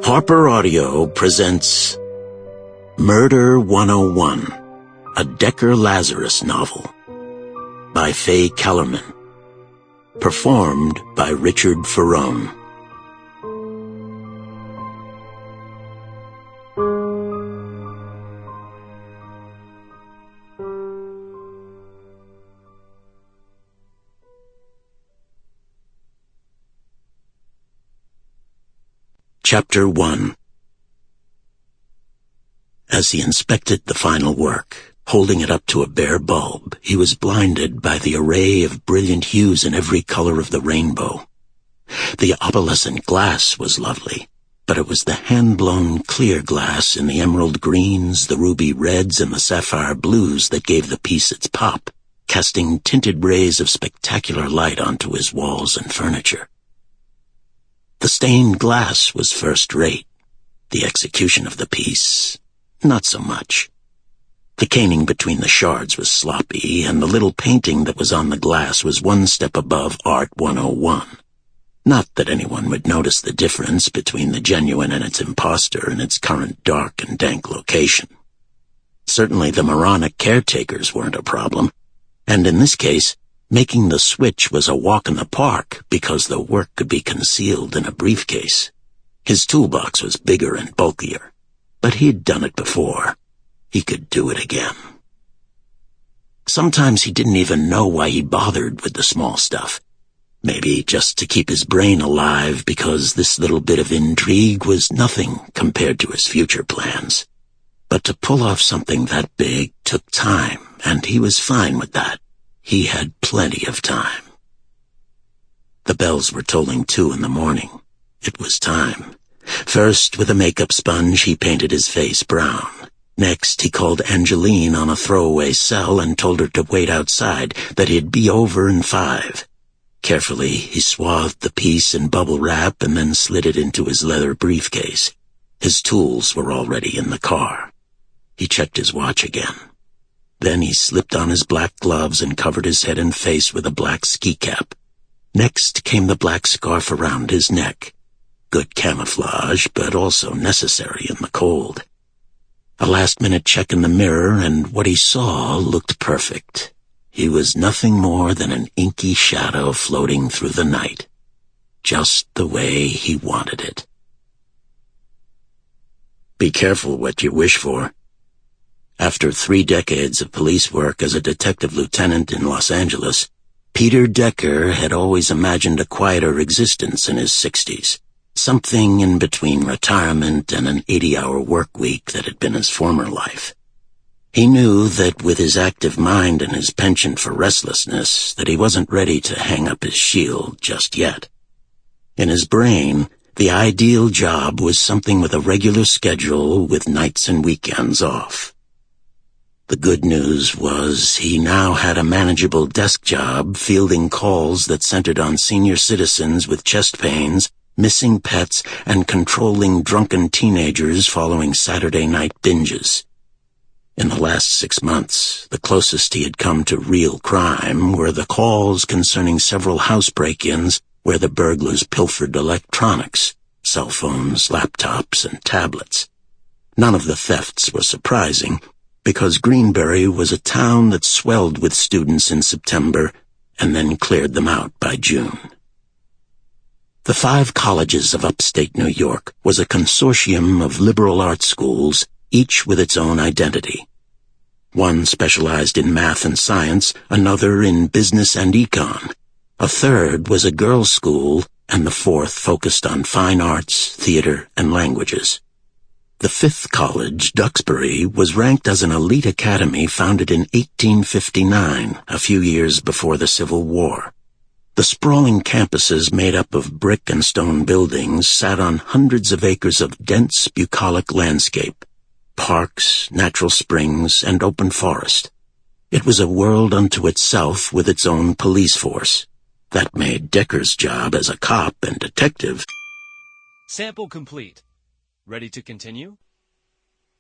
Harper Audio presents Murder 101, a Decker Lazarus novel by Faye Kellerman, performed by Richard Ferrone. Chapter 1. As he inspected the final work, holding it up to a bare bulb, he was blinded by the array of brilliant hues in every color of the rainbow. The opalescent glass was lovely, but it was the hand-blown clear glass in the emerald greens, the ruby reds, and the sapphire blues that gave the piece its pop, casting tinted rays of spectacular light onto his walls and furniture. The stained glass was first-rate. The execution of the piece, not so much. The caning between the shards was sloppy, and the little painting that was on the glass was one step above Art 101. Not that anyone would notice the difference between the genuine and its imposter in its current dark and dank location. Certainly the moronic caretakers weren't a problem, and in this case, making the switch was a walk in the park because the work could be concealed in a briefcase. His toolbox was bigger and bulkier, but he'd done it before. He could do it again. Sometimes he didn't even know why he bothered with the small stuff. Maybe just to keep his brain alive because this little bit of intrigue was nothing compared to his future plans. But to pull off something that big took time, and he was fine with that. He had plenty of time. The bells were tolling 2 in the morning. It was time. First, with a makeup sponge, he painted his face brown. Next, he called Angeline on a throwaway cell and told her to wait outside, that he'd be over in 5. Carefully, he swathed the piece in bubble wrap and then slid it into his leather briefcase. His tools were already in the car. He checked his watch again. Then he slipped on his black gloves and covered his head and face with a black ski cap. Next came the black scarf around his neck. Good camouflage, but also necessary in the cold. A last-minute check in the mirror, and what he saw looked perfect. He was nothing more than an inky shadow floating through the night. Just the way he wanted it. Be careful what you wish for. After 3 decades of police work as a detective lieutenant in Los Angeles, Peter Decker had always imagined a quieter existence in his 60s, something in between retirement and an 80-hour work week that had been his former life. He knew that with his active mind and his penchant for restlessness, that he wasn't ready to hang up his shield just yet. In his brain, the ideal job was something with a regular schedule with nights and weekends off. The good news was he now had a manageable desk job fielding calls that centered on senior citizens with chest pains, missing pets, and controlling drunken teenagers following Saturday night binges. In the last 6 months, the closest he had come to real crime were the calls concerning several house break-ins where the burglars pilfered electronics, cell phones, laptops, and tablets. None of the thefts were surprising, because Greenbury was a town that swelled with students in September and then cleared them out by June. The 5 colleges of upstate New York was a consortium of liberal arts schools, each with its own identity. One specialized in math and science, another in business and econ. A third was a girls' school, and the 4th focused on fine arts, theater, and languages. The 5th college, Duxbury, was ranked as an elite academy founded in 1859, a few years before the Civil War. The sprawling campuses made up of brick and stone buildings sat on hundreds of acres of dense, bucolic landscape, parks, natural springs, and open forest. It was a world unto itself with its own police force. That made Decker's job as a cop and detective. Sample complete. Ready to continue?